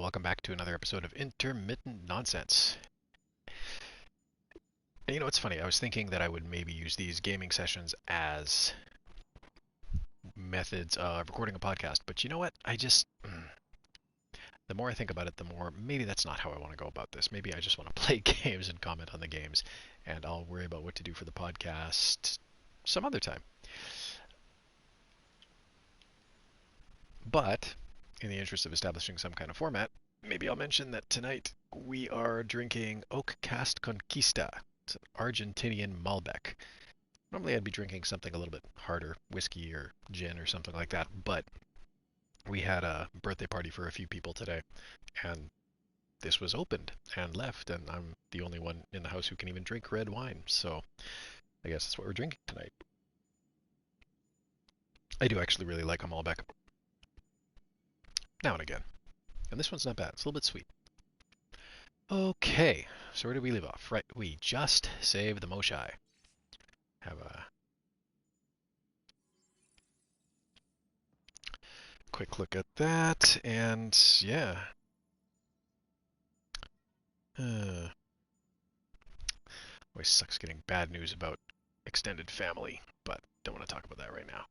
welcome back to another episode of Intermittent Nonsense. And you know, it's funny, I was thinking that I would maybe use these gaming sessions as methods of recording a podcast, but you know what? The more I think about it, the more maybe that's not how I want to go about this. Maybe I just want to play games and comment on the games, and I'll worry about what to do for the podcast some other time. But, in the interest of establishing some kind of format, maybe I'll mention that tonight we are drinking Oak Cast Conquista. It's an Argentinian Malbec. Normally I'd be drinking something a little bit harder, whiskey or gin or something like that, but we had a birthday party for a few people today, and this was opened and left, and I'm the only one in the house who can even drink red wine, so I guess that's what we're drinking tonight. I do actually really like a Malbec. Now and again. And this one's not bad. It's a little bit sweet. Okay, so where did we leave off? Right, we just saved the Moshai. Have a quick look at that, and yeah. Always sucks getting bad news about extended family, but don't want to talk about that right now.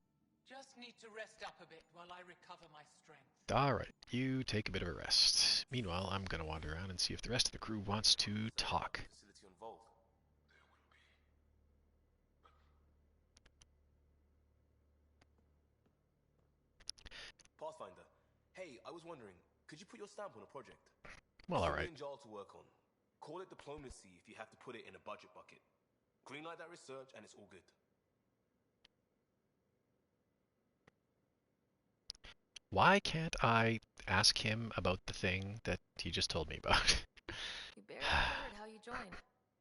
Just need to rest up a bit while I recover my strength. Alright, you take a bit of a rest. Meanwhile, I'm going to wander around and see if the rest of the crew wants to talk. Pathfinder, hey, I was wondering, could you put your stamp on a project? Well, alright. To work on. Call it diplomacy if you have to put it in a budget bucket. Greenlight that research and it's all good. Why can't I ask him about the thing that he just told me about? You barely covered how you joined.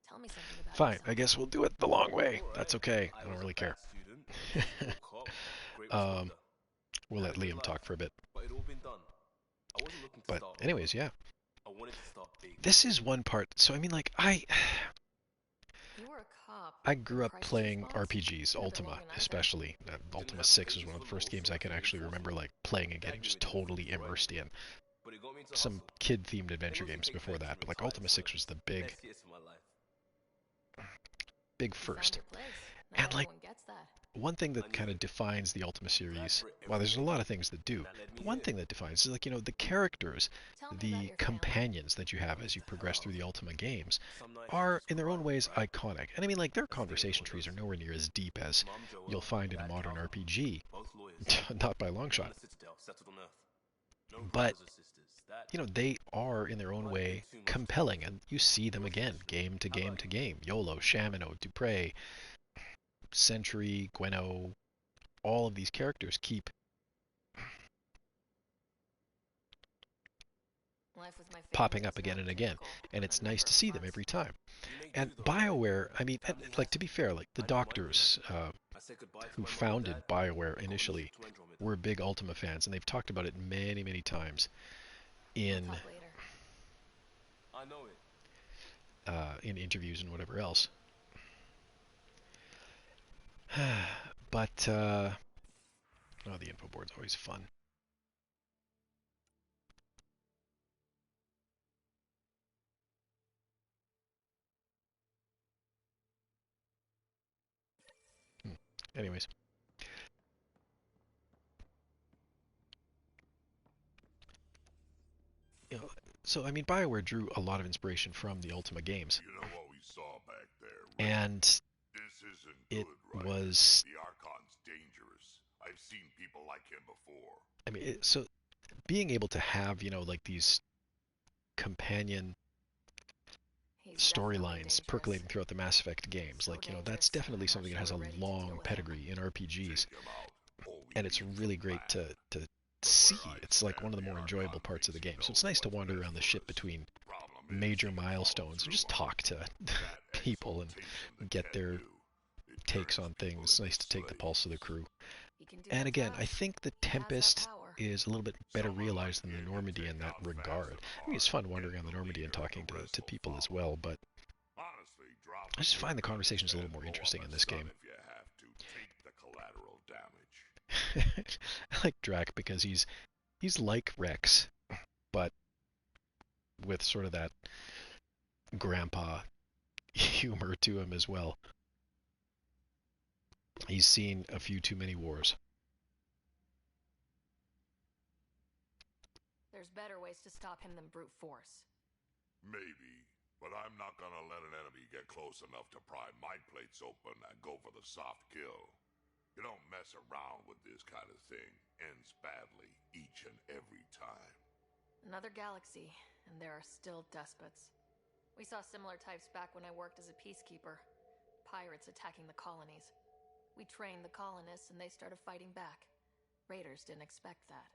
Tell me something about Fine, yourself. I guess we'll do it the long way. That's okay. I don't really care. We'll let Liam talk for a bit. But anyways, yeah. This is one part. So I mean, like, You were a cop. I grew up Crisis playing response? RPGs, Ultima especially. Ultima 6 was one of the first games I can actually remember like playing and getting just totally immersed in. Some kid-themed adventure games before that, but like Ultima 6 was the big You found first. your place. Not And like everyone gets that. one thing that kind of defines the Ultima series, well, there's a lot of things that do, but one thing that defines is like, you know, the characters, Tell me about the your family. companions that you have as you progress through the Ultima games are in their own ways iconic. And I mean, like, their conversation trees are nowhere near as deep as you'll find in a modern RPG, not by a long shot. But, you know, they are in their own way compelling, and you see them again, game to game to game. Yolo, Shamino, Dupre, Sentry, Gwenno, all of these characters keep Life with my popping family up was again not and again, typical. and it's I'm nice to see them complex. every time. And BioWare, I mean, like, to be fair, like the doctors who founded BioWare initially were big Ultima fans, and they've talked about it many, many times in Talk later. I know it. in interviews and whatever else. But oh, the info board's always fun. Anyways. You know, so I mean, BioWare drew a lot of inspiration from the Ultima games, You know what we saw back there, right? and This isn't it good, right? was, The Archon's dangerous. I've seen people like him before. I mean, so being able to have, you know, like these companion He's definitely storylines dangerous. percolating throughout the Mass Effect games, So like, you know, dangerous, that's definitely I'm not something that sure has a we're ready to deal long with him. pedigree in RPGs, Take him out. All we and it's need is really a great plan. to But see. where I It's like one of the stand, more the enjoyable Archon parts of the thinks game. he So it's knows nice to what's wander best around the for ship us. between Problem is, major he follows milestones and just through on talk to that people and exaltation get that their can do. It takes turns on people things. It's into nice to take the slaves. pulse of the crew. He can do And that again, to I us. think the He has that Tempest power. is a little bit better Someone realized like than the him can Normandy take in that out fast regard. and I mean, it's hard, fun wandering get around the the Normandy and leader, talking the rest to will people as follow. well, but Honestly, drop I just a find the few conversations a things little more and blow interesting up in a this sun game. if you have to. Take the collateral damage. I like Drac because he's like Rex, but with sort of that grandpa humor to him as well. He's seen a few too many wars. There's better ways to stop him than brute force. Maybe, but I'm not gonna let an enemy get close enough to pry my plates open and go for the soft kill. You don't mess around with this kind of thing. Ends badly each and every time. Another galaxy, and there are still despots. We saw similar types back when I worked as a peacekeeper. Pirates attacking the colonies. We trained the colonists and they started fighting back. Raiders didn't expect that.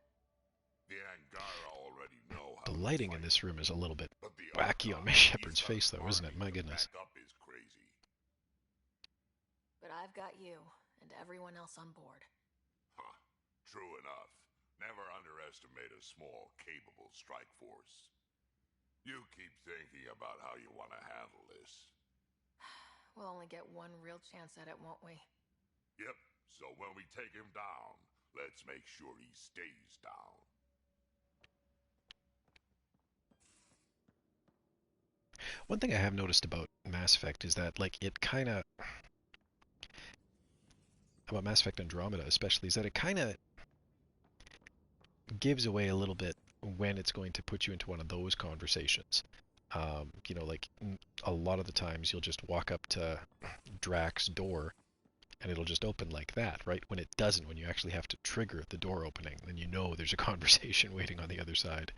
The Angara already know how The to lighting in fight, this room is a little bit but the wacky on Archon, Miss he's Shepard's got face, an though, isn't it? army My to goodness. back up is crazy. But I've got you, and everyone else on board. Huh. True enough. Never underestimate a small, capable strike force. You keep thinking about how you want to handle this. We'll only get one real chance at it, won't we? Yep, so when we take him down, let's make sure he stays down. One thing I have noticed about Mass Effect is that, like, it kind of, about Mass Effect Andromeda especially, is that it kind of gives away a little bit when it's going to put you into one of those conversations. You know, like, a lot of the times you'll just walk up to Drax's door and it'll just open like that, right? When it doesn't, when you actually have to trigger the door opening, then you know there's a conversation waiting on the other side.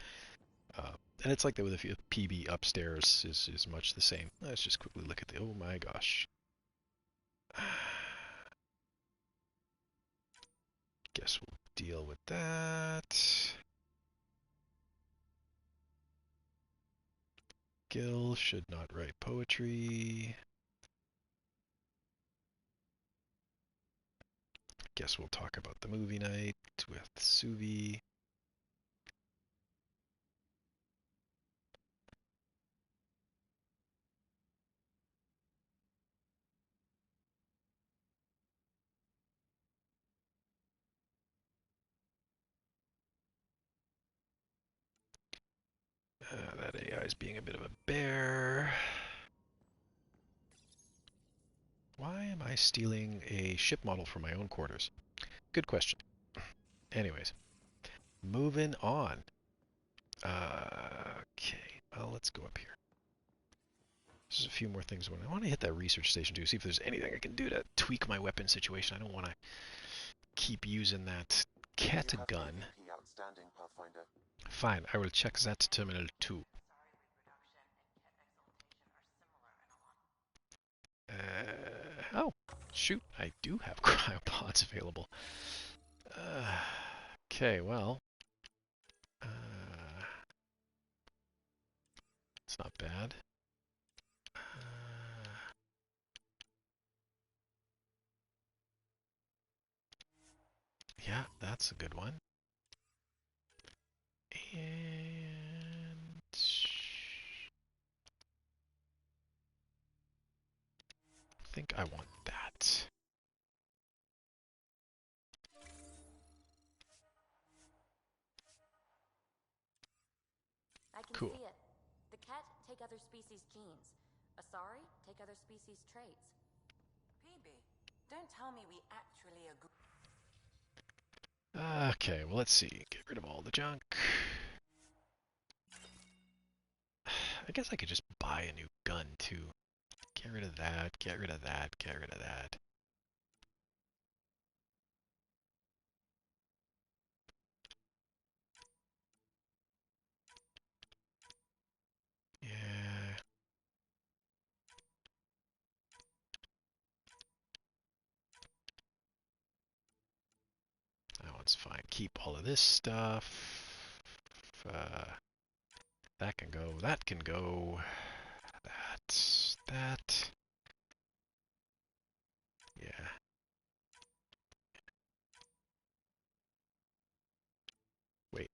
And it's like that with a PB upstairs is much the same. Let's just quickly look at the, oh my gosh. Guess we'll deal with that. Gil should not write poetry. Guess we'll talk about the movie night with Suvi. That AI is being a bit of a bear. Why am I stealing a ship model from my own quarters? Good question. Anyways, moving on. Okay, well, let's go up here. There's a few more things. I want to hit that research station too, see if there's anything I can do to tweak my weapon situation. I don't want to keep using that cat gun. Fine, I will check that terminal too. Oh, shoot, I do have cryopods available. Okay, well, it's not bad. Yeah, that's a good one. And I think I want that. I can Cool. see it. The cat take other species' genes. Asari take other species' traits. PB, don't tell me we actually agree. Okay, well, let's see. Get rid of all the junk. I guess I could just buy a new gun too. Get rid of that, get rid of that, get rid of that. Yeah. That one's fine. Keep all of this stuff. That can go, that can go. That. Yeah. Wait.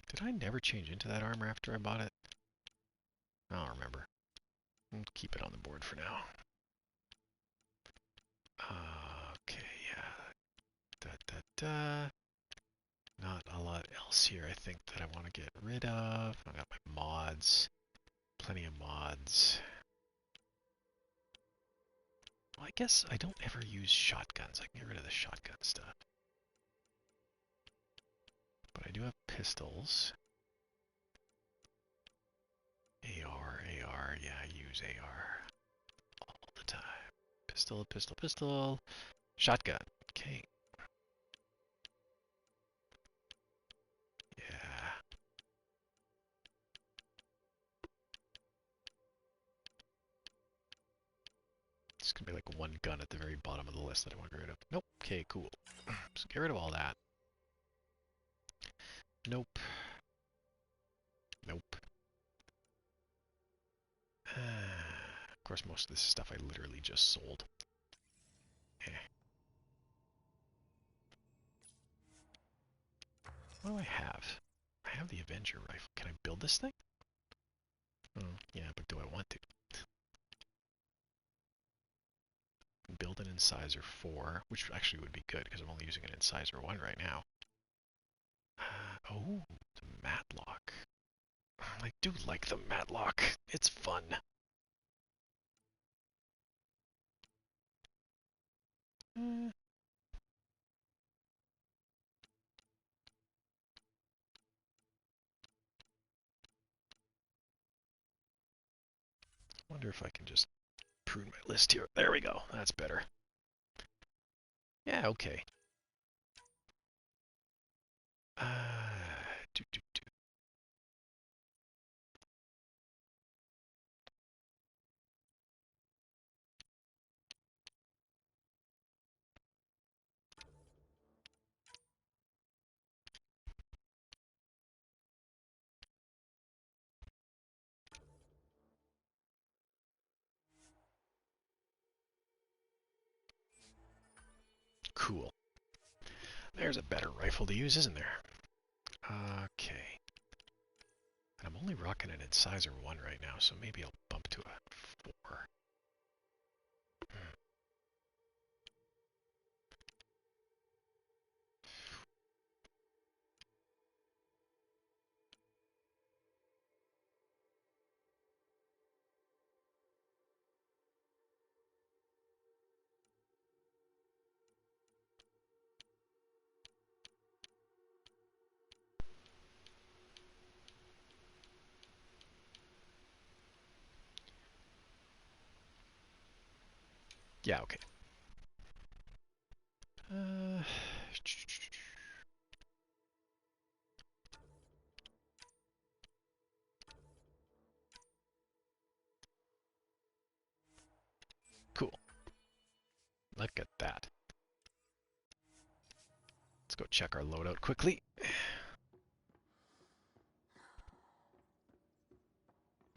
Did I never change into that armor after I bought it? I don't remember. Keep it on the board for now. Okay, yeah. Da. Not else here I think that I want to get rid of. I got my mods. Plenty of mods. Well, I guess I don't ever use shotguns. I can get rid of the shotgun stuff. But I do have pistols. AR, yeah, I use AR all the time. Pistol, pistol, pistol. Shotgun. Okay. Yeah. It's gonna be like one gun at the very bottom of the list that I want to get rid of. Nope. Okay, cool. So get rid of all that. Nope. Nope. Of course, most of this stuff I literally just sold. Eh. What do I have? I have the Avenger rifle. Can I build this thing? Oh, yeah, but do I want to? Build an incisor 4, which actually would be good because I'm only using an incisor 1 right now. Oh, the matlock. I do like the matlock. It's fun. Wonder if I can just prune my list here. There we go. That's better. Yeah, okay. Do, do, do. Cool. There's a better rifle to use, isn't there? Okay. And I'm only rocking an incisor 1 right now, so maybe I'll bump to a 4. Yeah, okay. Uh, cool. Look at that. Let's go check our loadout quickly.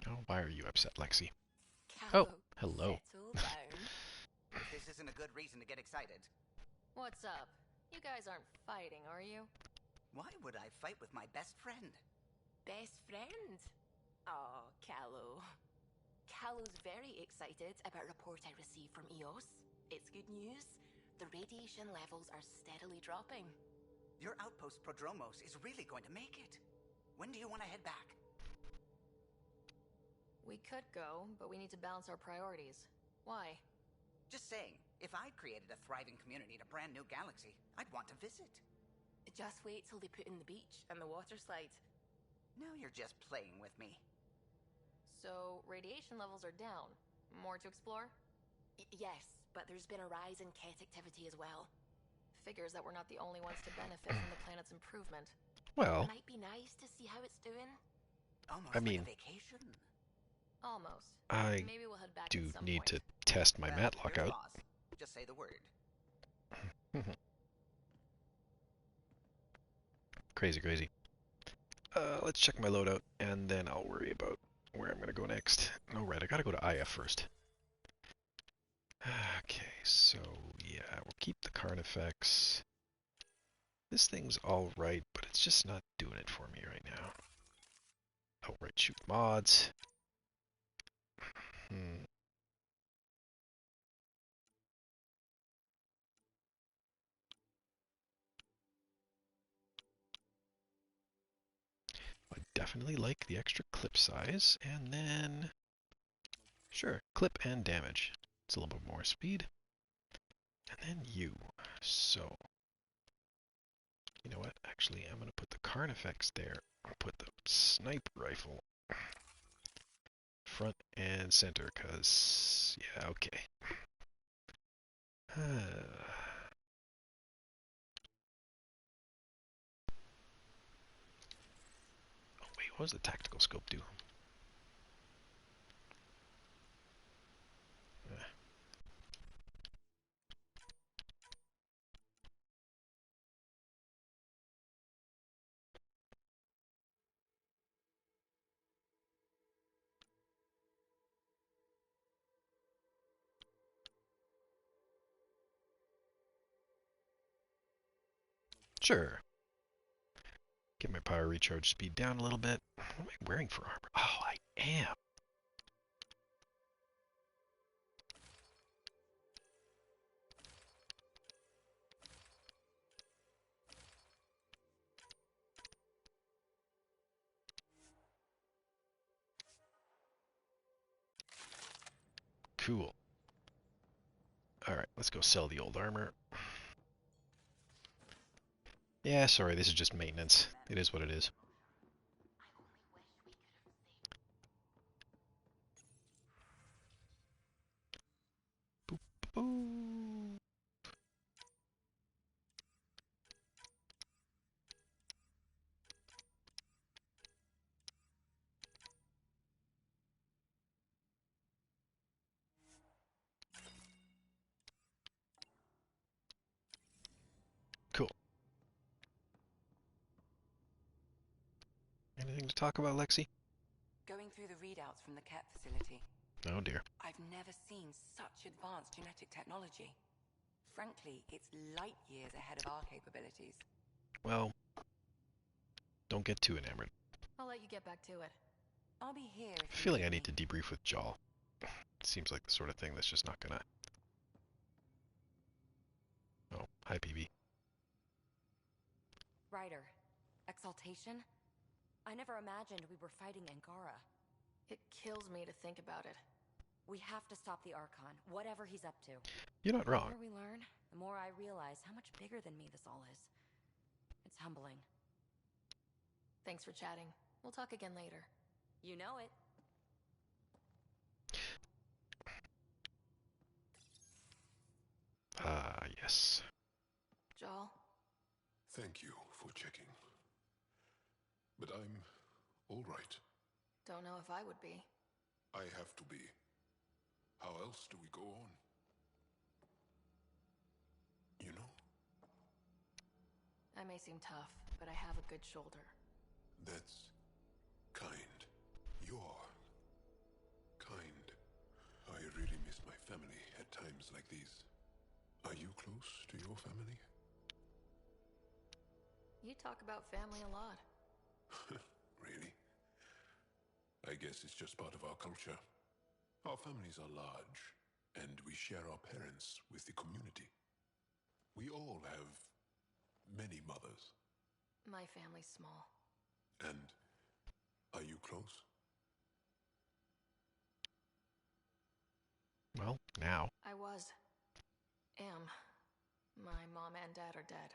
Oh, why are you upset, Lexi? Oh, Callow, hello. settle down. This isn't a good reason to get excited. What's up? You guys aren't fighting, are you? Why would I fight with my best friend? Best friend? Oh, Callow. Callow's very excited about a report I received from EOS. It's good news. The radiation levels are steadily dropping. Your outpost Prodromos is really going to make it. When do you want to head back? We could go, but we need to balance our priorities. Why? Just saying, if I'd created a thriving community in a brand new galaxy, I'd want to visit. Just wait till they put in the beach and the water slide. Now you're just playing with me. So, radiation levels are down. More to explore? Yes, but there's been a rise in Ket activity as well. Figures that we're not the only ones to benefit from the planet's improvement. Well, Might be nice to see how it's doing. Almost I mean, like a vacation. Almost. I Maybe we'll head back do at some need point. to test my Well, matlock here's out. Boss. Just say the word. Crazy, crazy. Let's check my loadout, and then I'll worry about where I'm going to go next. Oh, right, I got to go to Aya first. Okay, so, yeah, we'll keep the Carnifex. This thing's alright, but it's just not doing it for me right now. Outright shoot mods. definitely like the extra clip size. And then, sure, clip and damage. It's a little bit more speed. And then you. So, you know what? Actually, I'm going to put the Carnifex there. I'll put the sniper rifle front and center, because, yeah, okay. Oh, wait, what does the tactical scope do? Sure. Get my power recharge speed down a little bit. What am I wearing for armor? Oh, I am. Cool. Alright, let's go sell the old armor. Yeah, sorry, this is just maintenance. It is what it is. Boop, boop. Cool. Anything to talk about, Lexi? Going through the readouts from the CAT facility. Oh dear. I've never seen such advanced genetic technology. Frankly, it's light years ahead of our capabilities. Well, don't get too enamored. I'll let you get back to it. I'll be here I if feel you like I need need to me. debrief with Jaw. Seems like the sort of thing that's just not gonna... Oh, hi PB. Ryder, exaltation? I never imagined we were fighting Angara. It kills me to think about it. We have to stop the Archon, whatever he's up to. You're not The wrong. more we learn, the more I realize how much bigger than me this all is. It's humbling. Thanks for chatting. We'll talk again later. You know it. Ah, yes. Joel? Thank you for checking. But I'm all right. Don't know if I would be. I have to be. How else do we go on? You know, I may seem tough, but I have a good shoulder. that's kind. You're kind. I really miss my family at times like these. Are you close to your family? You talk about family a lot. Really? I guess it's just part of our culture. Our families are large, and we share our parents with the community. We all have many mothers. My family's small. And are you close? Well, now. I was. Am. My mom and dad are dead.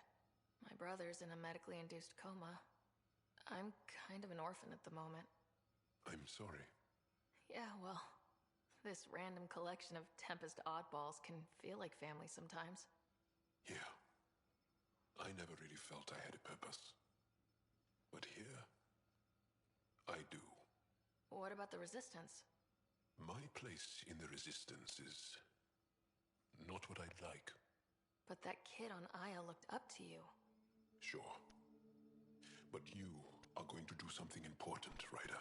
My brother's in a medically induced coma. I'm kind of an orphan at the moment. I'm sorry. Yeah, well, this random collection of Tempest oddballs can feel like family sometimes. Yeah. I never really felt I had a purpose. But here, I do. What about the Resistance? My place in the Resistance is not what I'd like. But that kid on Aya looked up to you. Sure. But you are going to do something important, Ryder.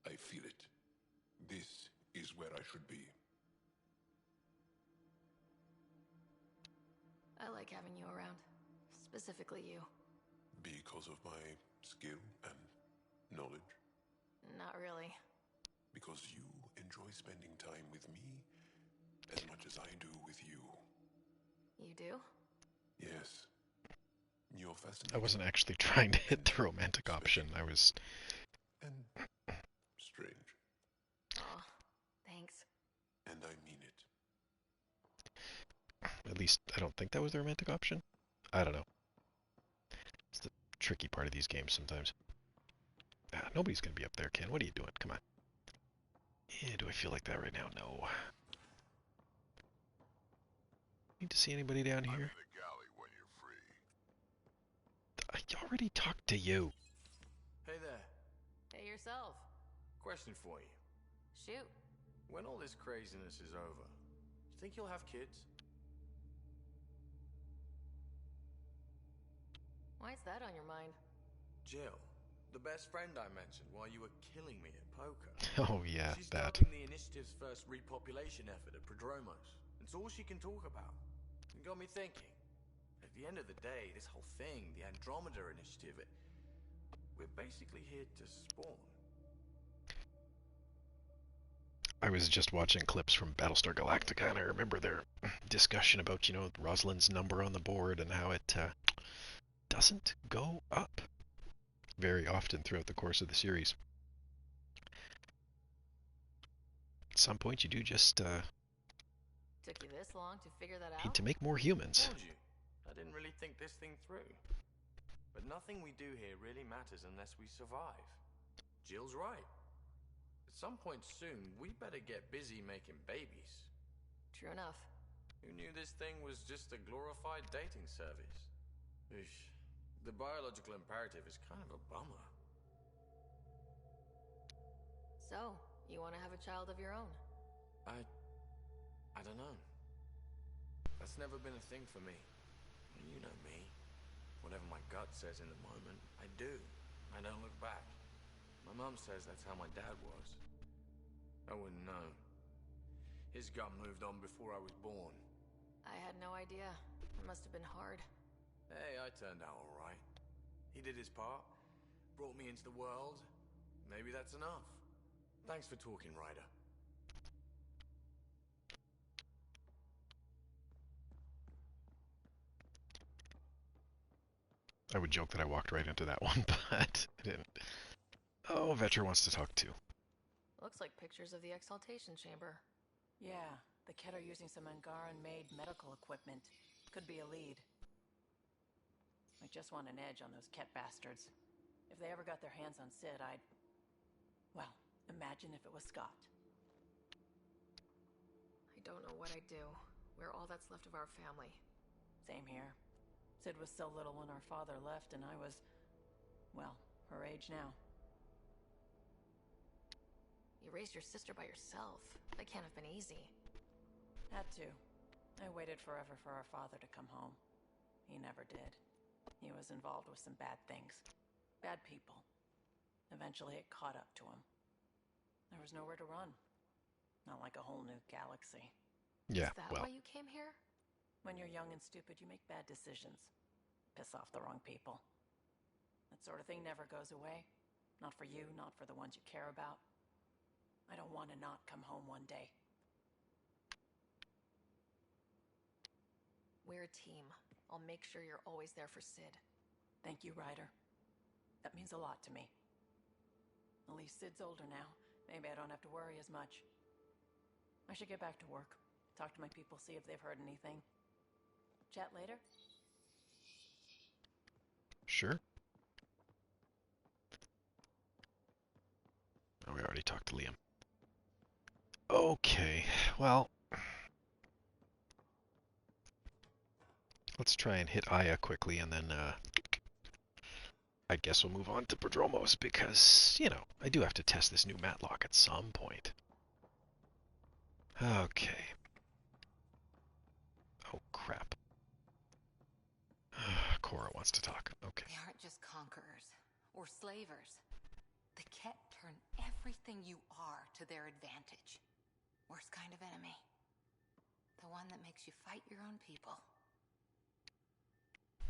I feel it. This is where I should be. I like having you around. Specifically you. Because of my skill and knowledge. Not really. Because you enjoy spending time with me as much as I do with you. You do? Yes. You're I fascinating. wasn't actually trying to hit the romantic option. I was... And strange. Aw, thanks. And I mean it. At least, I don't think that was the romantic option. I don't know. It's the tricky part of these games sometimes. Nobody's gonna be up there, Ken. What are you doing? Come on. Yeah, do I feel like that right now? No. Need to see anybody down I'm in here? the galley when you're free. I already talked to you. Hey there. Hey yourself. Question for you. Shoot. When all this craziness is over, you think you'll have kids? Why is that on your mind? Jill, the best friend I mentioned while you were killing me at poker. Oh yeah, She's that. dubbing the initiative's first repopulation effort at Prodromos. It's all she can talk about. It got me thinking. At the end of the day, this whole thing, the Andromeda initiative, we're basically here to spawn. I was just watching clips from Battlestar Galactica, and I remember their discussion about, Rosalind's number on the board and how it doesn't go up very often throughout the course of the series. At some point, you do just Took you this long to figure that need out? to make more humans. Told you, I didn't really think this thing through. But nothing we do here really matters unless we survive. Jill's right. At some point soon, we better get busy making babies. True enough. Who knew this thing was just a glorified dating service? Eesh. The biological imperative is kind of a bummer. So, you want to have a child of your own? I don't know. That's never been a thing for me. You know me. Whatever my gut says in the moment, I do. I don't look back. My mum says that's how my dad was. I wouldn't know. His gut moved on before I was born. I had no idea. It must have been hard. Hey, I turned out all right. He did his part. Brought me into the world. Maybe that's enough. Thanks for talking, Ryder. I would joke that I walked right into that one, but I didn't. Oh, Vetra wants to talk too. Looks like pictures of the exaltation chamber. Yeah, the Ket are using some Angaran-made medical equipment. Could be a lead. I just want an edge on those Ket bastards. If they ever got their hands on Sid, well, imagine if it was Scott. I don't know what I'd do. We're all that's left of our family. Same here. Sid was so little when our father left, and I was, well, her age now. You raised your sister by yourself. That can't have been easy. Had to. I waited forever for our father to come home. He never did. He was involved with some bad things. Bad people. Eventually it caught up to him. There was nowhere to run. Not like a whole new galaxy. Yeah, Is that well. why you came here? When you're young and stupid, you make bad decisions. Piss off the wrong people. That sort of thing never goes away. Not for you, not for the ones you care about. I don't want to not come home one day. We're a team. I'll make sure you're always there for Sid. Thank you, Ryder. That means a lot to me. At least Sid's older now. Maybe I don't have to worry as much. I should get back to work. Talk to my people, see if they've heard anything. Chat later? Sure. Oh, we already talked to Liam. Okay, well, let's try and hit Aya quickly, and then I guess we'll move on to Prodromos, because, I do have to test this new Matlock at some point. Okay. Oh, crap. Cora wants to talk. Okay. They aren't just conquerors or slavers. The Ket turn everything you are to their advantage. Worst kind of enemy. The one that makes you fight your own people.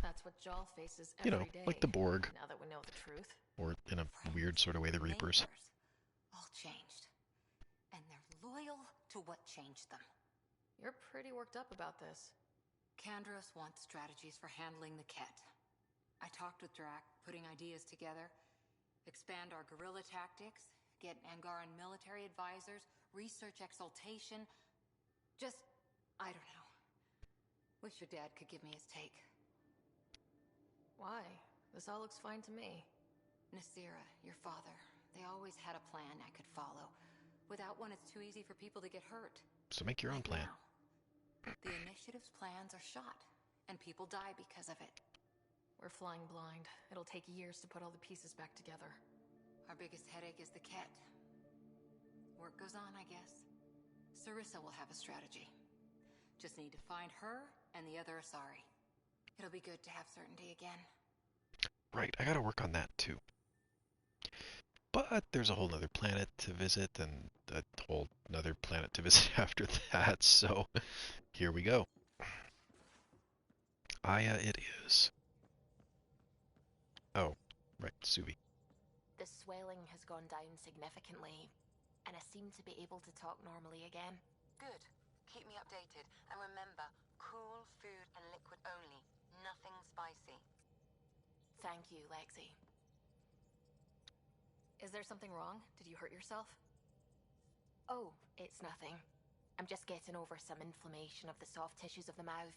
That's what Jal faces every day. Like the Borg. Now that we know the truth. Or, in a weird sort of way, the Reapers. All changed. And they're loyal to what changed them. You're pretty worked up about this. Kandros wants strategies for handling the Ket. talked with Drac, putting ideas together. Expand our guerrilla tactics, get Angaran military advisors, research exaltation. Just, I don't know. Wish your dad could give me his take. Why? This all looks fine to me. Nasira, your father, they always had a plan I could follow. Without one, it's too easy for people to get hurt. So make your own Like plan. now. The initiative's plans are shot, and people die because of it. We're flying blind. It'll take years to put all the pieces back together. Our biggest headache is the Ket. Work goes on, I guess. Sarissa will have a strategy. Just need to find her and the other Asari. It'll be good to have certainty again. Right, I gotta work on that too. But there's a whole nother planet to visit and a whole nother planet to visit after that, so here we go. Aya it is. Oh, right, Suvi. The swelling has gone down significantly, and I seem to be able to talk normally again. Good. Keep me updated. And remember, cool food and liquid only. Nothing spicy. Thank you, Lexi. Is there something wrong? Did you hurt yourself? Oh, it's nothing. I'm just getting over some inflammation of the soft tissues of the mouth.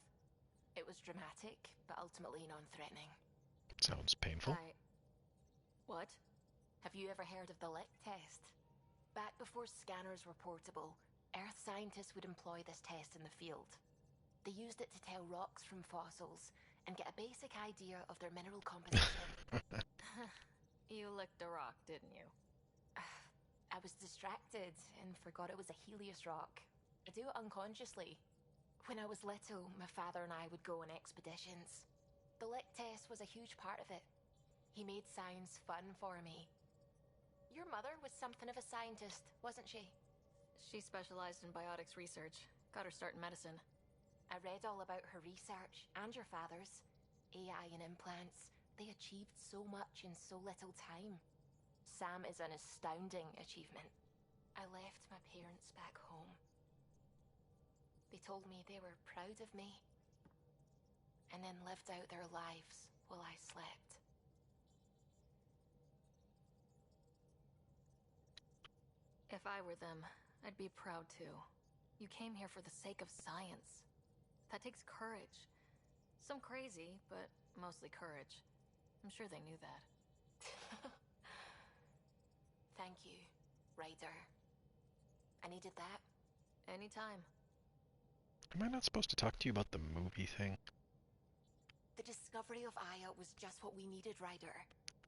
It was dramatic, but ultimately non-threatening. Sounds painful. What? Have you ever heard of the lick test? Back before scanners were portable, Earth scientists would employ this test in the field. They used it to tell rocks from fossils and get a basic idea of their mineral composition. You licked a rock, didn't you? I was distracted and forgot it was a Helios rock. I do it unconsciously. When I was little, my father and I would go on expeditions. The lick test was a huge part of it. He made science fun for me. Your mother was something of a scientist, wasn't she? She specialized in biotics research. Got her start in medicine. I read all about her research, and your father's. AI and implants. They achieved so much in so little time. Sam is an astounding achievement. I left my parents back home. They told me they were proud of me, and then lived out their lives while I slept. If I were them, I'd be proud too. You came here for the sake of science. That takes courage. Some crazy, but mostly courage. I'm sure they knew that. Thank you, Ryder. I needed that. Anytime. Am I not supposed to talk to you about the movie thing? The discovery of Aya was just what we needed, Ryder.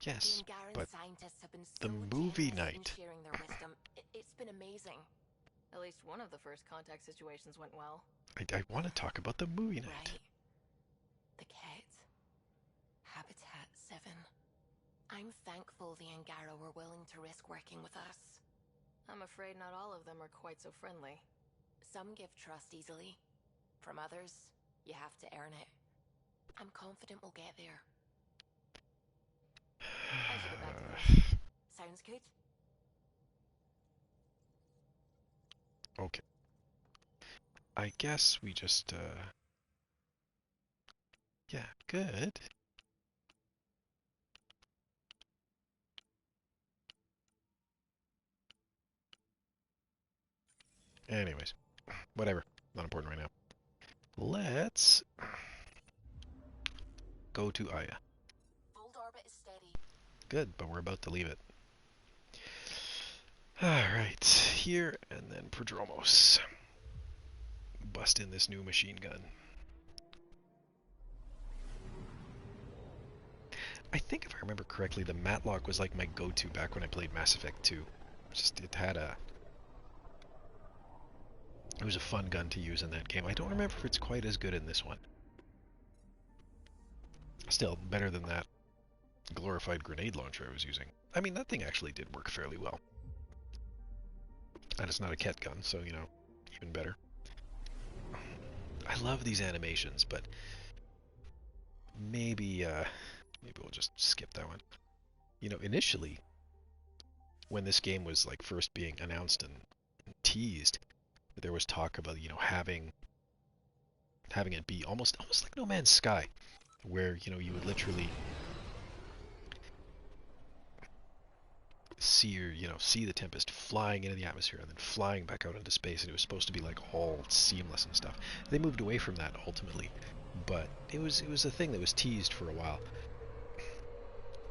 Yes, the Angaran but scientists have been the so movie generous in night. sharing their wisdom. It's been amazing. At least one of the first contact situations went well. I want to talk about the movie night. Right. The Ket. Habitat 7. I'm thankful the Angara were willing to risk working with us. I'm afraid not all of them are quite so friendly. Some give trust easily. From others, you have to earn it. I'm confident we'll get there. I should get back to this. Sounds good? Okay. I guess we just, yeah, good. Anyways, whatever. Not important right now. Let's go to Aya. Fold orbit is steady. Good, but we're about to leave it. Alright, here and then Prodromos. Bust in this new machine gun. I think if I remember correctly, the Matlock was like my go-to back when I played Mass Effect 2. Just, it had a... It was a fun gun to use in that game. I don't remember if it's quite as good in this one. Still, better than that glorified grenade launcher I was using. I mean, that thing actually did work fairly well. And it's not a Ket gun, so, you know, even better. I love these animations, but maybe we'll just skip that one. You know, initially, when this game was like first being announced and teased, there was talk about, you know, having it be almost like No Man's Sky, where, you know, you would literally see see the Tempest flying into the atmosphere and then flying back out into space, and it was supposed to be like all seamless and stuff. They moved away from that ultimately, but it was a thing that was teased for a while.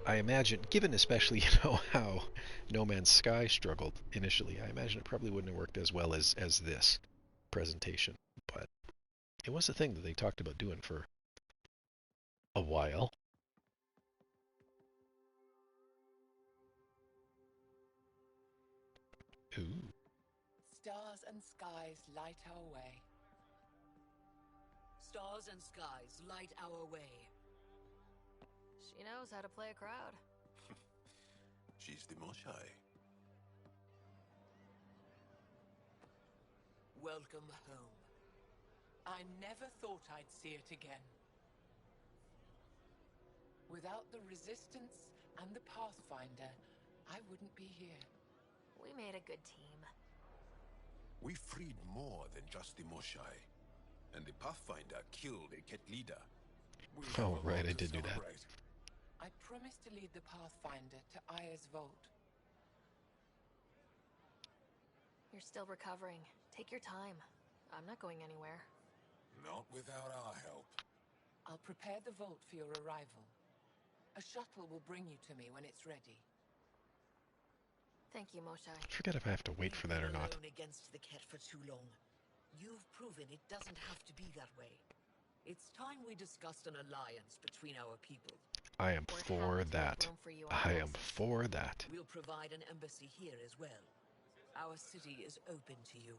I imagine, given especially how No Man's Sky struggled initially, I imagine it probably wouldn't have worked as well as this presentation. But it was a thing that they talked about doing for a while. Ooh. Stars and skies light our way. Stars and skies light our way. She knows how to play a crowd. She's the Moshai. Welcome home. I never thought I'd see it again. Without the Resistance and the Pathfinder, I wouldn't be here. We made a good team. We freed more than just the Moshai. And the Pathfinder killed a Ket leader. Oh, right, I did do that. I promised to lead the Pathfinder to Aya's vault. You're still recovering. Take your time. I'm not going anywhere. Not without our help. I'll prepare the vault for your arrival. A shuttle will bring you to me when it's ready. Thank you, Moshai. I forget if I have to wait for that or not. Alone against the Ket for too long. You've proven it doesn't have to be that way. It's time we discussed an alliance between our people. I am for that. I am for that. We'll provide an embassy here as well. Our city is open to you.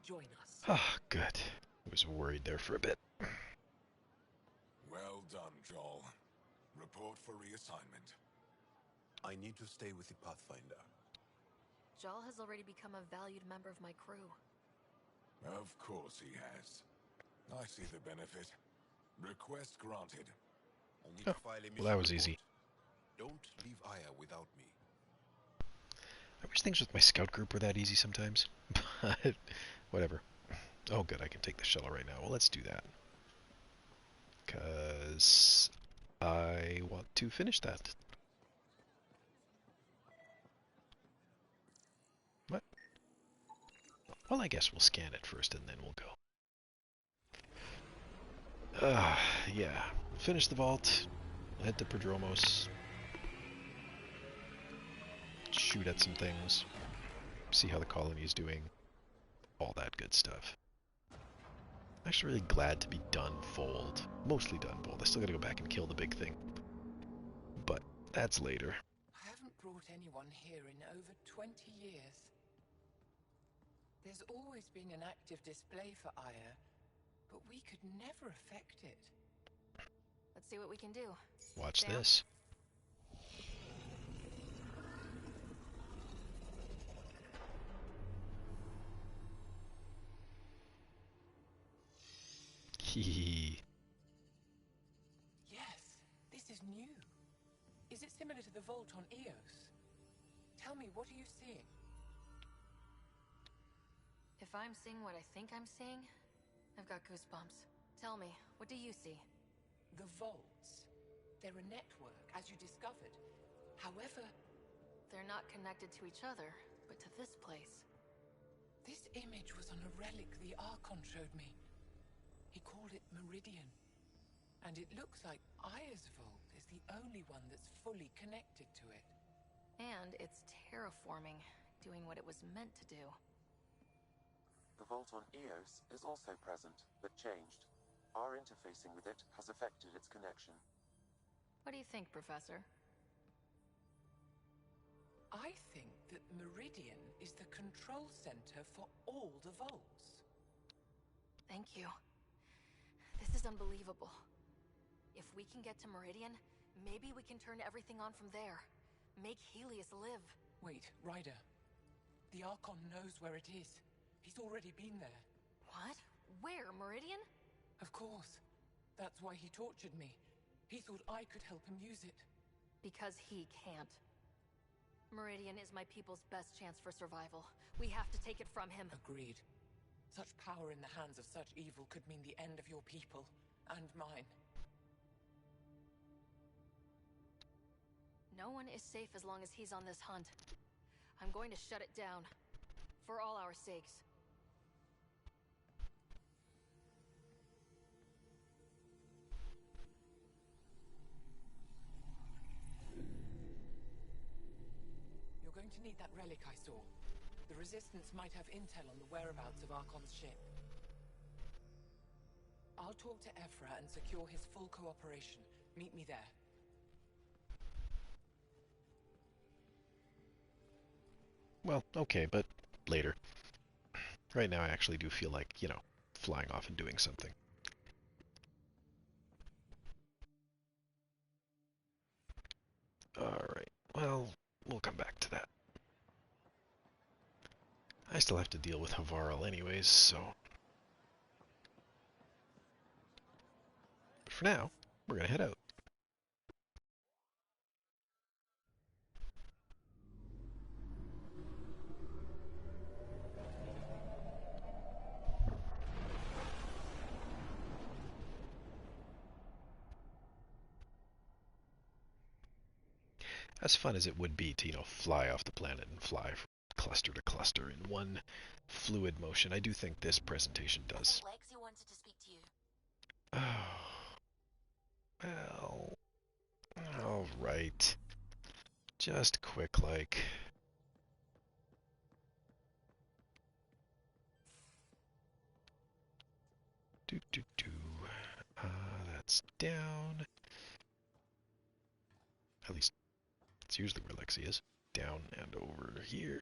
Join us. Ah, good. I was worried there for a bit. Well done, Joel. Report for reassignment. I need to stay with the Pathfinder. Jal has already become a valued member of my crew. Of course he has. I see the benefit. Request granted. I'll need to file a mission well, that was report. easy. Don't leave Aya without me. I wish things with my scout group were that easy sometimes. But whatever. Oh, good, I can take the shuttle right now. Well, let's do that. Because I want to finish that. What? Well, I guess we'll scan it first and then we'll go. Yeah. Finish the vault. Head to Prodromos. Shoot at some things. See how the colony is doing. All that good stuff. I'm actually really glad to be done fold. Mostly done fold. I still gotta go back and kill the big thing. But that's later. I haven't brought anyone here in over 20 years. There's always been an active display for Aya, but we could never affect it. Let's see what we can do. Watch Sam? this. Hehe. Yes, this is new. Is it similar to the vault on Eos? Tell me, what are you seeing? If I'm seeing what I think I'm seeing, I've got goosebumps. Tell me, what do you see? The vaults. They're a network, as you discovered. However, they're not connected to each other, but to this place. This image was on a relic the Archon showed me. He called it Meridian. And it looks like Aya's vault is the only one that's fully connected to it. And it's terraforming, doing what it was meant to do. The vault on Eos is also present, but changed. Our interfacing with it has affected its connection. What do you think, Professor? I think that Meridian is the control center for all the vaults. Thank you. This is unbelievable. If we can get to Meridian, maybe we can turn everything on from there. Make Helios live. Wait, Ryder. The Archon knows where it is. He's already been there. What? Where? Meridian? Of course. That's why he tortured me. He thought I could help him use it. Because he can't. Meridian is my people's best chance for survival. We have to take it from him. Agreed. Such power in the hands of such evil could mean the end of your people, and mine. No one is safe as long as he's on this hunt. I'm going to shut it down. For all our sakes. You're going to need that relic I saw. The Resistance might have intel on the whereabouts of Archon's ship. I'll talk to Ephra and secure his full cooperation. Meet me there. Well, okay, but later. Right now I actually do feel like, you know, flying off and doing something. Alright, well, we'll come back to that. I still have to deal with Havarl anyways, so... But for now, we're gonna head out. As fun as it would be to, you know, fly off the planet and fly from cluster to cluster in one fluid motion, I do think this presentation does. Lexi wanted to speak to you. Oh, well, alright. Just quick, like... That's down. At least, it's usually where Lexi is. Down and over here.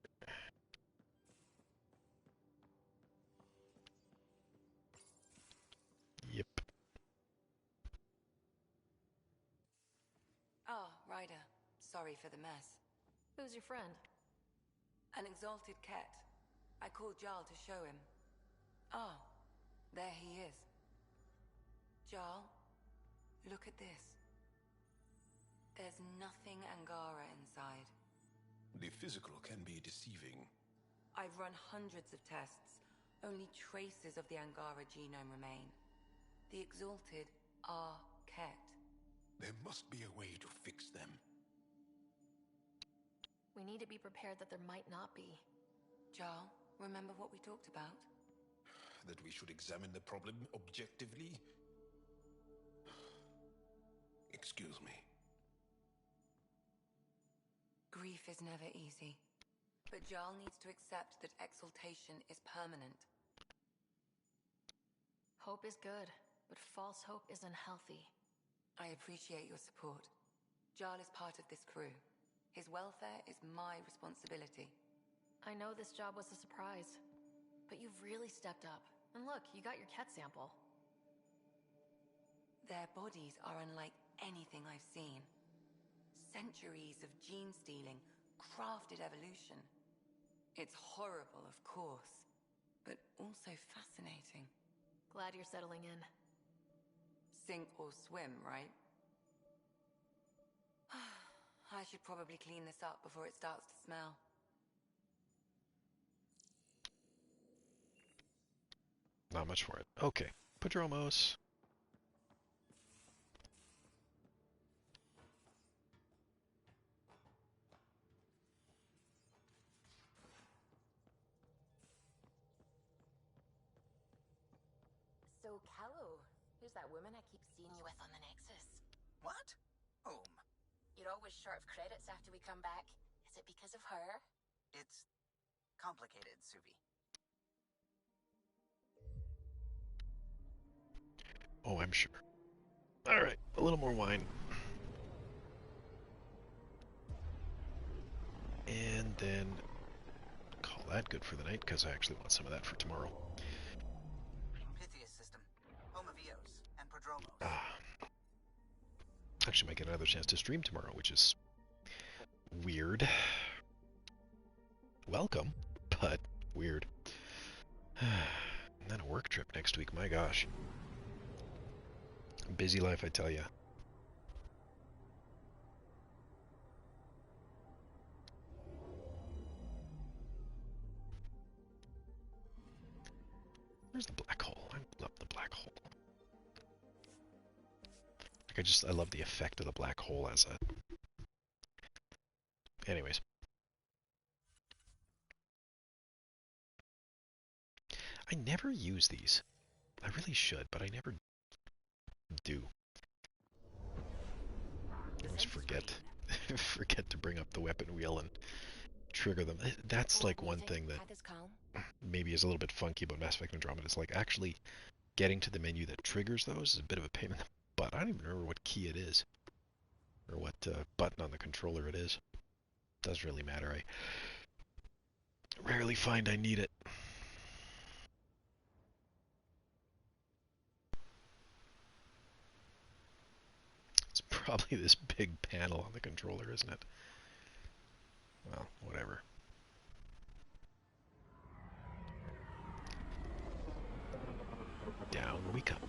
Yep. Oh, Ryder. Sorry for the mess. Who's your friend? An exalted cat. I called Jarl to show him. Oh, there he is. Jarl, look at this. There's nothing Angara inside. The physical can be deceiving. I've run hundreds of tests. Only traces of the Angara genome remain. The exalted are Ket. There must be a way to fix them. We need to be prepared that there might not be. Jarl, remember what we talked about? That we should examine the problem objectively? Excuse me. Grief is never easy. But Jarl needs to accept that exaltation is permanent. Hope is good, but false hope is unhealthy. I appreciate your support. Jarl is part of this crew. His welfare is my responsibility. I know this job was a surprise, but you've really stepped up. And look, you got your Ket sample. Their bodies are unlike anything I've seen. Centuries of gene stealing, crafted evolution. It's horrible, of course, but also fascinating. Glad you're settling in. Sink or swim, right? I should probably clean this up before it starts to smell. Not much for it. Okay, Padromos. So, Callow, who's that woman I keep seeing you with on the Nexus? What? Whom? You're always short of credits after we come back. Is it because of her? It's complicated, Suvi. Oh, I'm sure. Alright, a little more wine. And then call that good for the night, because I actually want some of that for tomorrow. Pythias system, home of Eos, and Prodromos. Actually might get another chance to stream tomorrow, which is weird. Welcome, but weird. And then a work trip next week, my gosh. Busy life, I tell ya. Where's the black hole? I love the black hole. Like I love the effect of the black hole as a... Anyways. I never use these. I really should, but I never do. I always forget. Forget to bring up the weapon wheel and trigger them. That's like one thing that maybe is a little bit funky about Mass Effect Andromeda. It's like actually getting to the menu that triggers those is a bit of a pain in the butt. I don't even remember what key it is. Or what button on the controller it is. Doesn't really matter. I rarely find I need it. It's probably this big panel on the controller, isn't it? Well, whatever. Down we come.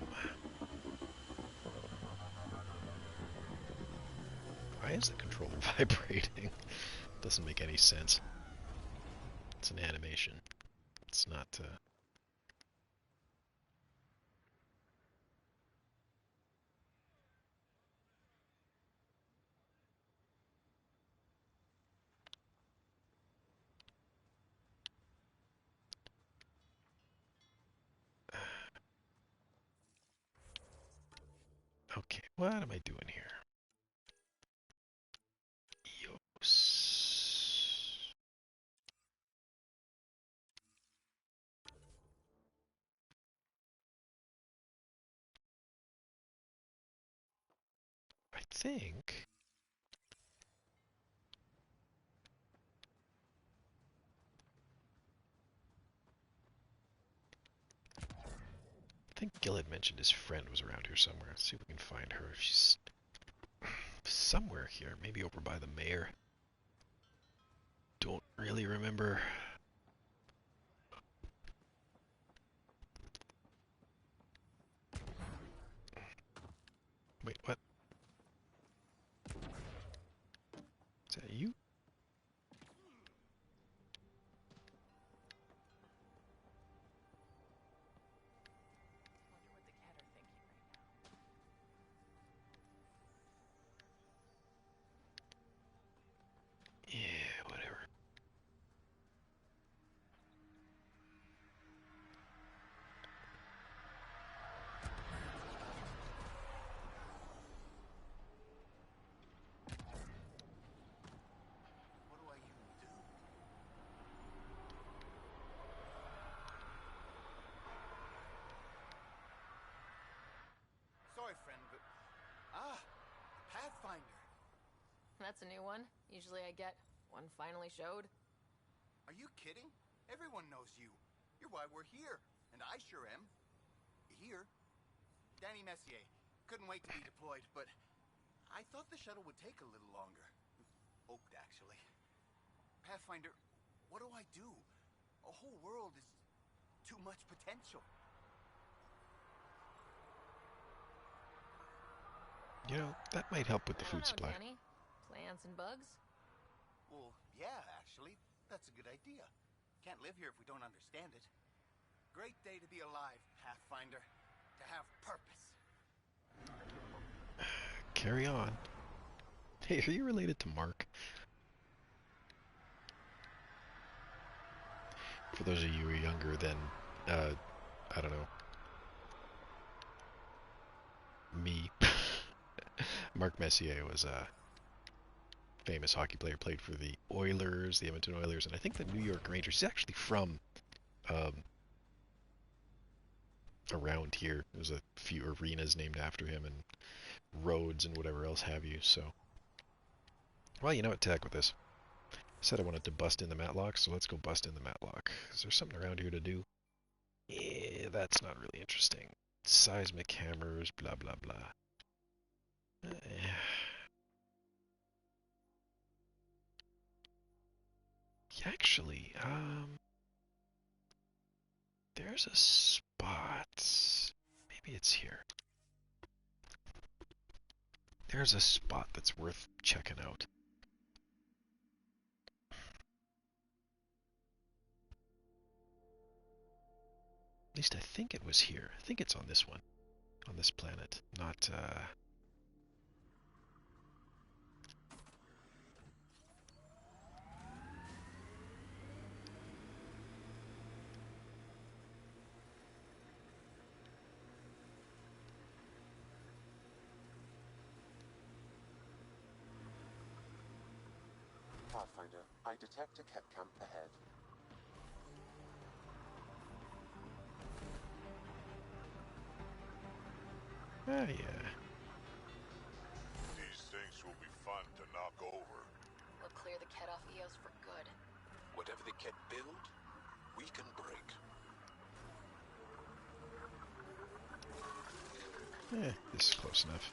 Why is the controller vibrating? Doesn't make any sense. It's an animation. It's not, Okay, what am I doing here? Eos. I think... I think Gil had mentioned his friend was around here somewhere. Let's see if we can find her. If she's somewhere here, maybe over by the mayor. Don't really remember. Wait, what? Is that you? Yeah, whatever. What do I even do? Sorry, friend, but... Pathfinder. That's a new one. Usually I get one finally showed. Are you kidding? Everyone knows you. You're why we're here. And I sure am. Here. Danny Messier. Couldn't wait to be deployed, but I thought the shuttle would take a little longer. Hoped, actually. Pathfinder, what do I do? A whole world is too much potential. You know, that might help with the food supply. Danny. Plants and bugs? Well, yeah, actually. That's a good idea. Can't live here if we don't understand it. Great day to be alive, Pathfinder. To have purpose. Carry on. Hey, are you related to Mark? For those of you who are younger than, I don't know, me. Mark Messier was a famous hockey player, played for the Oilers, the Edmonton Oilers, and I think the New York Rangers. He's actually from around here. There's a few arenas named after him and roads and whatever else have you, so. Well, you know what, to heck with this. I said I wanted to bust in the Matlock, so let's go bust in the Matlock. Is there something around here to do? Yeah, that's not really interesting. Seismic hammers, blah, blah, blah. Actually, there's a spot. Maybe it's here. There's a spot that's worth checking out. At least I think it was here. I think it's on this one. On this planet. Not, Pathfinder, I detect a Ket camp ahead. Ah, yeah. These things will be fun to knock over. We'll clear the Ket off Eos for good. Whatever the Ket build, we can break. This is close enough.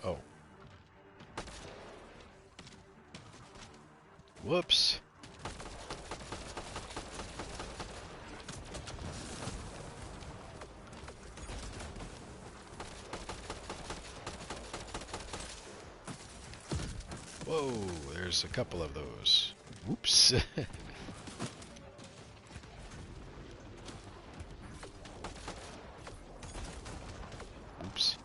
Oh. Whoops. Whoa, there's a couple of those. Whoops. Oops.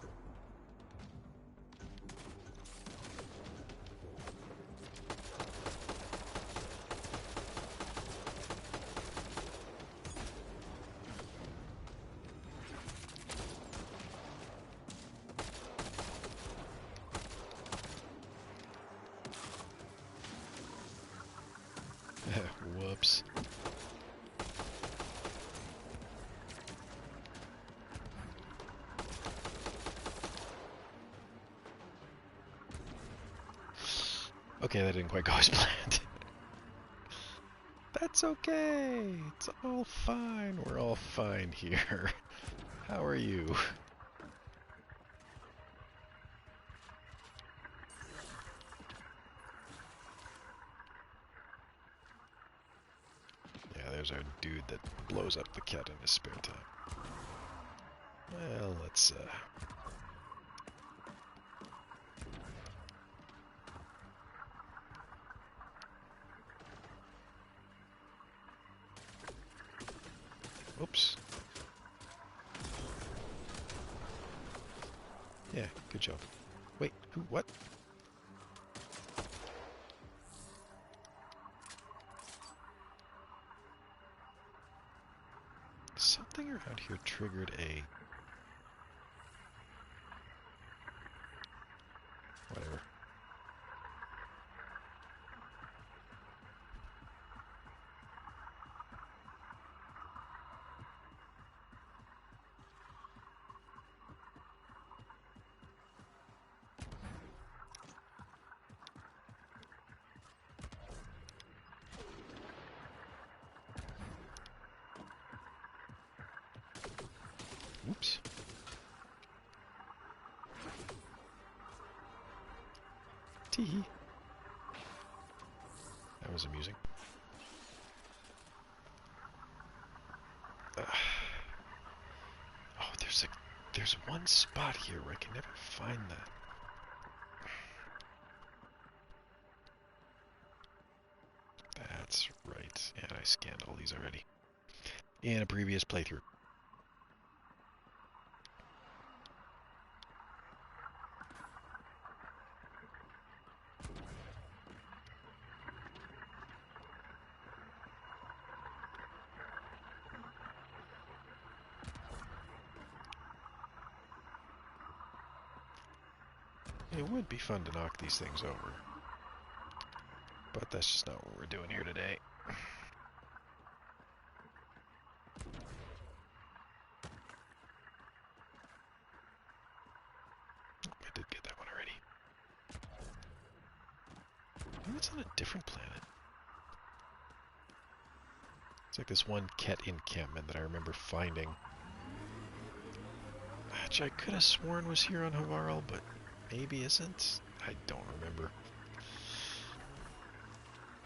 Whoops. Okay, that didn't quite go as planned. That's okay. It's all fine. We're all fine here. How are you? Yeah, there's our dude that blows up the cat in his spare time. Well, let's, Oops. Yeah, good job. Wait, who, what? Something around here triggered a... whatever. Oops. Tee. That was amusing. Oh, there's one spot here where I can never find that. That's right. And I scanned all these already. In a previous playthrough. It would be fun to knock these things over. But that's just not what we're doing here today. I did get that one already. Maybe it's on a different planet. It's like this one Ket encampment that I remember finding. Which I could have sworn was here on Havarl, but maybe isn't. I don't remember.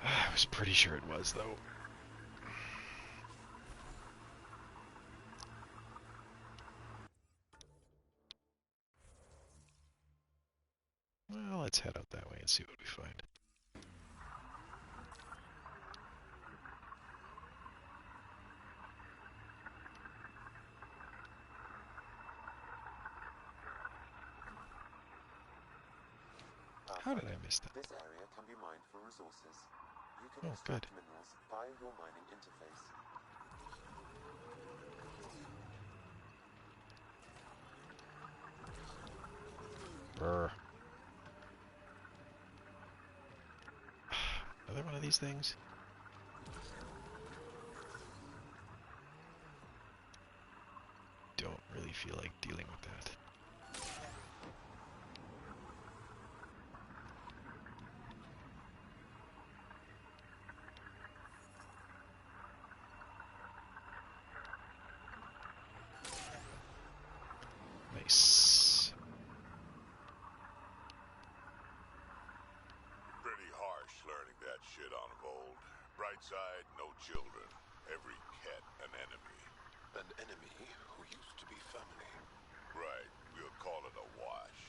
I was pretty sure it was, though. Well, let's head out that way and see what we find. How did I miss that? This area can be mined for resources. You can Oh, good. extract minerals via your mining interface. Brr. Another one of these things? Don't really feel like dealing with that. Nice. Pretty harsh learning that shit on Vold. Bright side, no children. Every cat an enemy. An enemy who used to be family. Right, we'll call it a wash.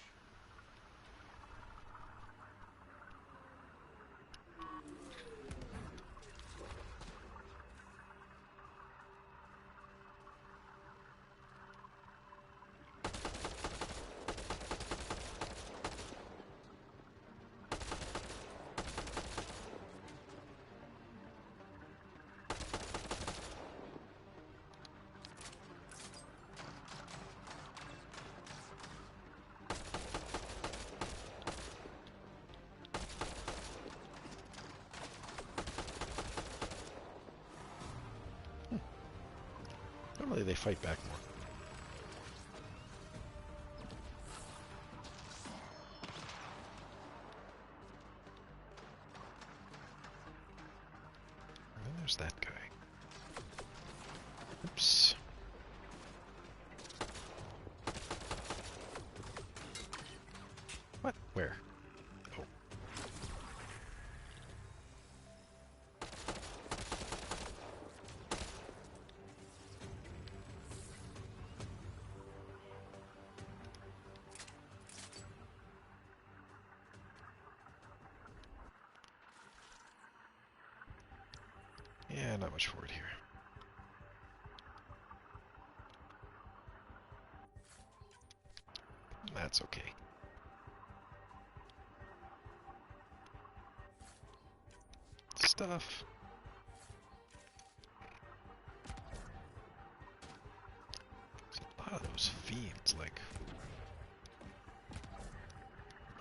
Normally they fight back more. And then there's that guy. Oops. What? Where? Oh. Yeah, not much forward here. That's okay. Stuff. There's a lot of those fiends, like...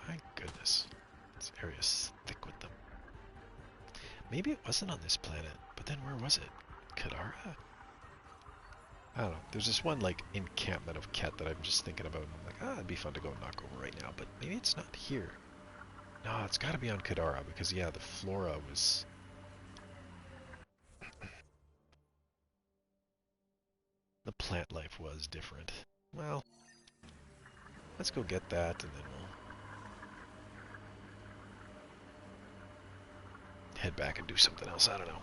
My goodness. This area's thick with them. Maybe it wasn't on this planet, but then where was it? Kadara? I don't know. There's this one, like, encampment of Ket that I'm just thinking about, and I'm like, ah, it'd be fun to go knock over right now, but maybe it's not here. No, it's gotta be on Kadara, because, yeah, the flora was... the plant life was different. Well, let's go get that, and then we'll... head back and do something else, I don't know.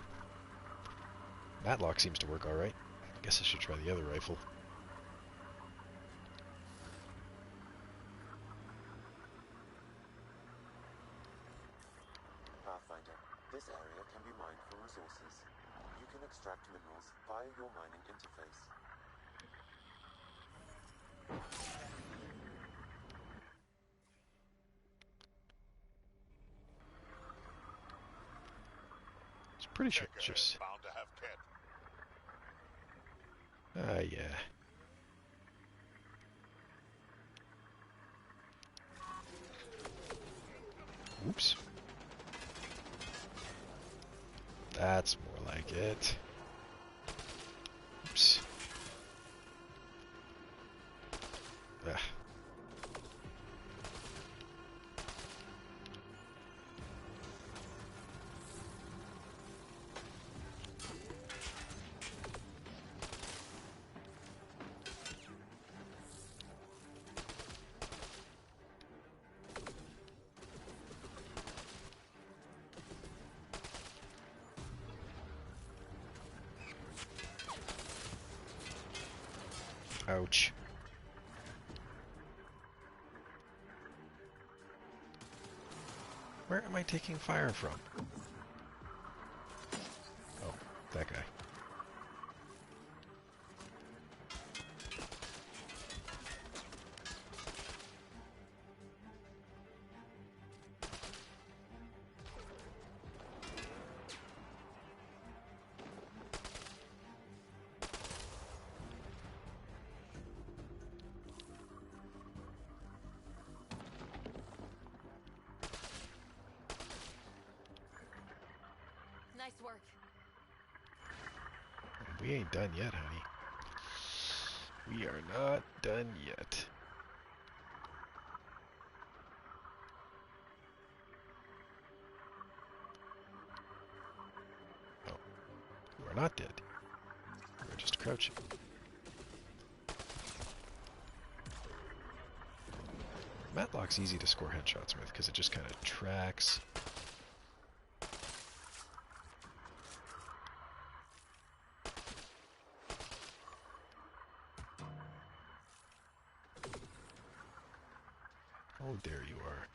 Matlock seems to work alright. I guess I should try the other rifle. Pathfinder, this area can be mined for resources. You can extract minerals via your mining interface. It's pretty sure it's just... Bound to have Ket. yeah. Oops. That's more like it. Oops. Ah. Ouch. Where am I taking fire from? Oh, that guy. Nice work. We ain't done yet, honey. We are not done yet. Oh, we're not dead. We're just crouching. Matlock's easy to score headshots with because it just kind of tracks. Oh, there you are.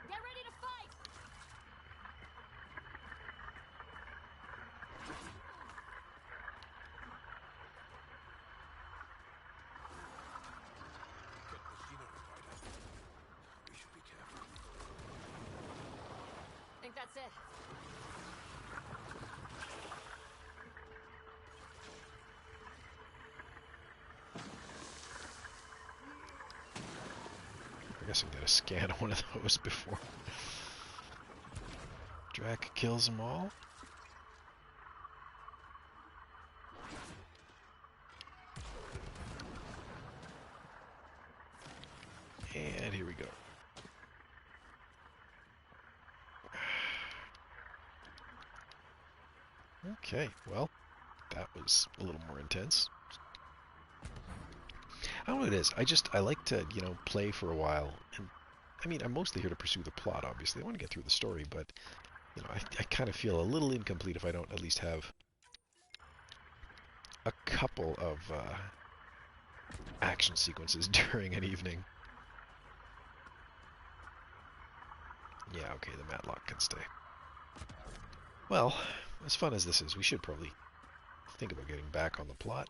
Get ready to fight! Get machinery fighter. We should be careful. Think that's it. I guess I gotta scan one of those before. Drac kills them all. And here we go. Okay, well, that was a little more intense. I don't know what it is. I like to, play for a while. And I mean, I'm mostly here to pursue the plot, obviously. I want to get through the story, but, I kind of feel a little incomplete if I don't at least have a couple of action sequences during an evening. Yeah, okay, the Matlock can stay. Well, as fun as this is, we should probably think about getting back on the plot.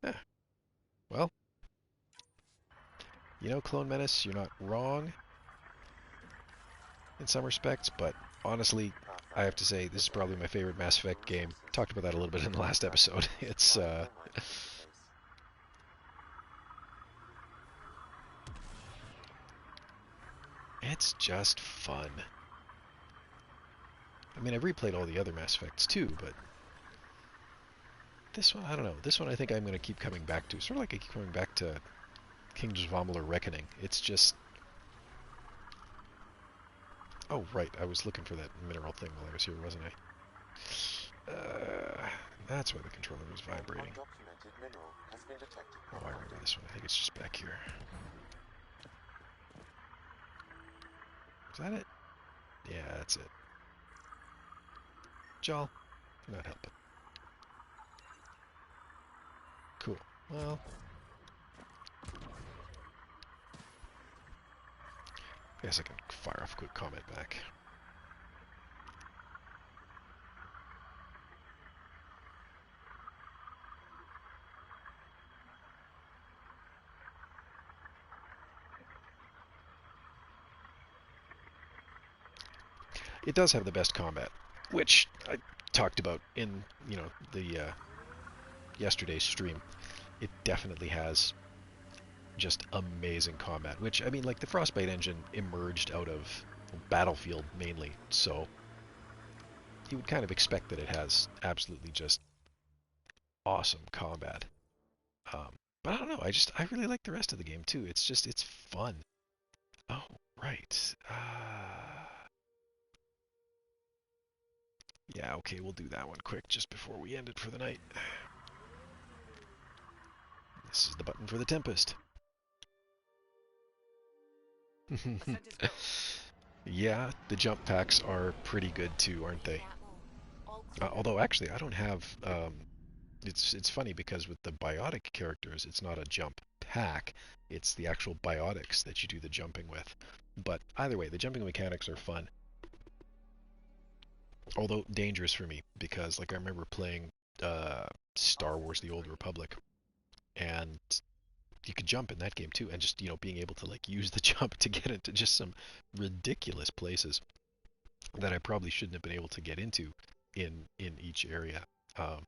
Yeah. Well, Clone Menace, you're not wrong in some respects, but honestly, I have to say this is probably my favorite Mass Effect game. Talked about that a little bit in the last episode. It's just fun. I mean, I've replayed all the other Mass Effects too, but this one, I don't know. This one I think I'm going to keep coming back to. Sort of like I keep coming back to King's Vomiler Reckoning. It's just... Oh, right. I was looking for that mineral thing while I was here, wasn't I? That's why the controller was vibrating. Oh, I remember this one. I think it's just back here. Is that it? Yeah, that's it. Jal, you're not helping. Cool. Well... I guess I can fire off a quick comment back. It does have the best combat, which I talked about in, the yesterday's stream. It definitely has just amazing combat, which, I mean, like, the Frostbite engine emerged out of Battlefield mainly, so you would kind of expect that it has absolutely just awesome combat. But I don't know, I really like the rest of the game too. It's fun. Oh, right. Yeah, okay, we'll do that one quick just before we end it for the night. This is the button for the Tempest. Yeah, the jump packs are pretty good too, aren't they? Although actually, I don't have. It's funny because with the biotic characters, it's not a jump pack. It's the actual biotics that you do the jumping with. But either way, the jumping mechanics are fun. Although dangerous for me because, like, I remember playing Star Wars: The Old Republic, and you could jump in that game too, and just being able to like use the jump to get into just some ridiculous places that I probably shouldn't have been able to get into in each area. Um,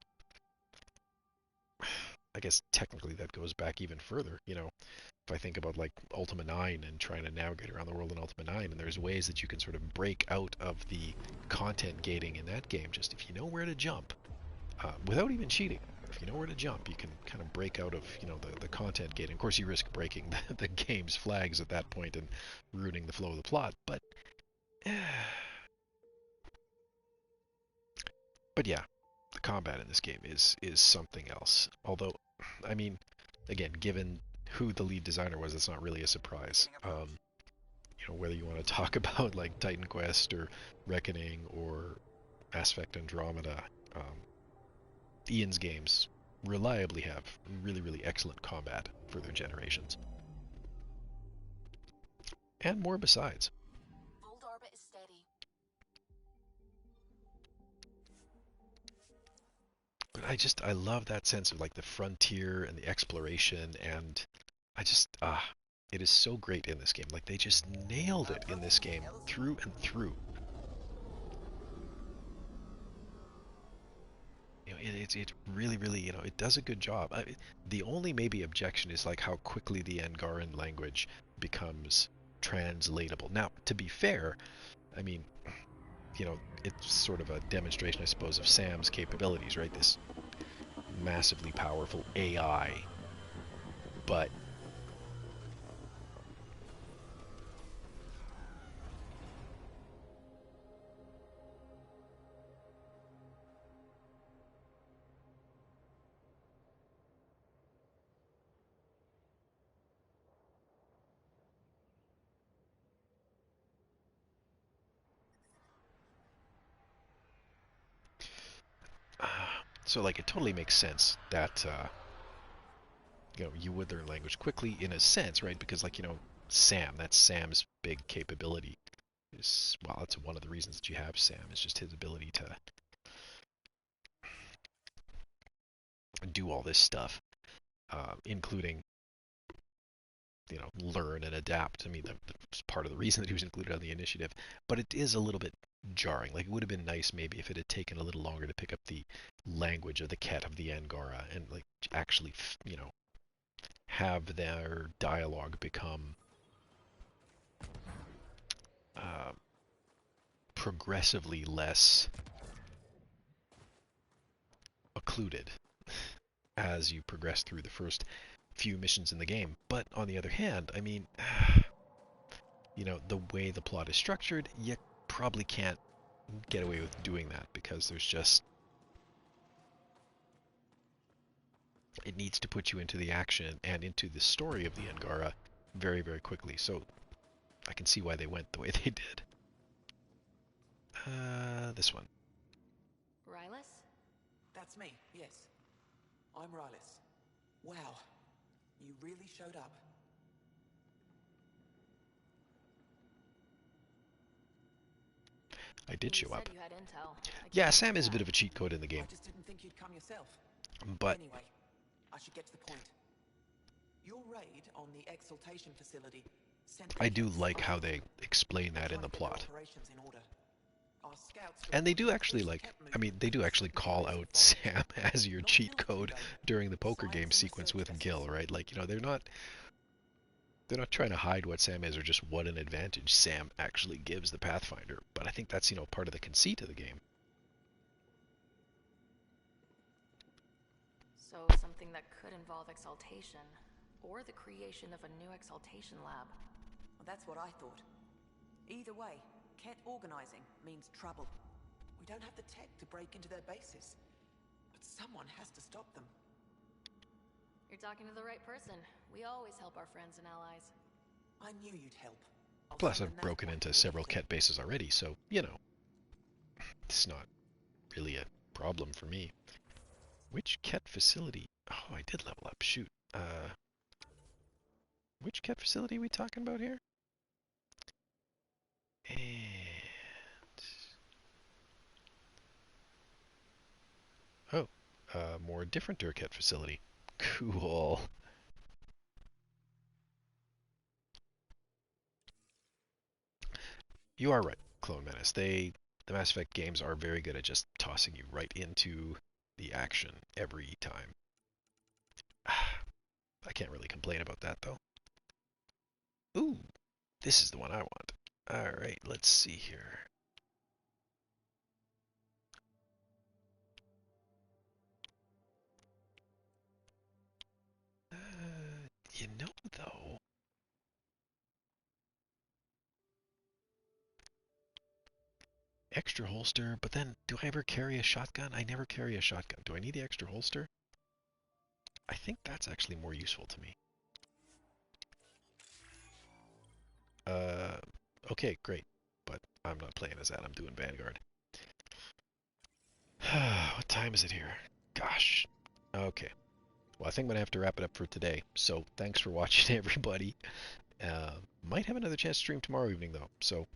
I guess technically that goes back even further. If I think about like Ultima 9 and trying to navigate around the world in Ultima 9, and there's ways that you can sort of break out of the content gating in that game, just if you know where to jump, without even cheating. If you know where to jump, you can kind of break out of the content gating. Of course, you risk breaking the game's flags at that point and ruining the flow of the plot, but yeah, the combat in this game is something else. Although, I mean, again, given who the lead designer was, it's not really a surprise. Whether you want to talk about like Titan Quest or Reckoning or Mass Effect Andromeda, Ian's games reliably have really, really excellent combat for their generations. And more besides. Old orbit is steady. But I love that sense of like the frontier and the exploration, and it is so great in this game. Like they just nailed it in this game through and through. It really, really, it does a good job. The only maybe objection is like how quickly the Angaran language becomes translatable. Now, to be fair, I mean, it's sort of a demonstration, I suppose, of Sam's capabilities, right? This massively powerful AI, but so like it totally makes sense that you would learn language quickly in a sense, right? Because like that's Sam's big capability. Well, that's one of the reasons that you have Sam is just his ability to do all this stuff, including learn and adapt. I mean, that's part of the reason that he was included on the initiative. But it is a little bit jarring. Like it would have been nice maybe if it had taken a little longer to pick up the language of the Ket of the Angara and like actually have their dialogue become uh, progressively less occluded as you progress through the first few missions in the game. But on the other hand, I mean, the way the plot is structured, you probably can't get away with doing that because there's just it needs to put you into the action and into the story of the Angara very, very quickly. So I can see why they went the way they did. This one. Rylus? That's me, yes. I'm Rylus. Wow, you really showed up. I did show up. You had intel. Yeah, Sam is a bit of a cheat code in the game. I just didn't think you'd come yourself. But anyway, I should get to the point. Your raid on the exaltation facility sent I do like how they explain that in the plot. in order. And they do actually they do actually call out Sam as your cheat code during the poker game sequence with Gil, right? Like, they're not trying to hide what Sam is or just what an advantage Sam actually gives the Pathfinder. But I think that's, part of the conceit of the game. So something that could involve exaltation, or the creation of a new exaltation lab. Well, that's what I thought. Either way, Ket organizing means trouble. We don't have the tech to break into their bases, but someone has to stop them. You're talking to the right person. We always help our friends and allies. I knew you'd help. Plus, I've broken into several Ket bases already, so, you know, it's not really a problem for me. Which Ket facility? Oh, I did level up. Shoot. Which Ket facility are we talking about here? And... Oh, more different Ket facility. Cool. You are right, Clone Menace. The Mass Effect games are very good at just tossing you right into the action every time. I can't really complain about that, though. Ooh, this is the one I want. Alright, let's see here. You know, though... Extra holster, but then do I ever carry a shotgun? I never carry a shotgun. Do I need the extra holster? I think that's actually more useful to me. Okay, great. But I'm not playing as that. I'm doing Vanguard. What time is it here? Gosh. Okay. Well, I think I'm going to have to wrap it up for today. So thanks for watching, everybody. Might have another chance to stream tomorrow evening, though. So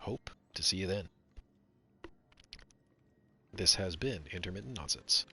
hope to see you then. This has been Intermittent Nonsense.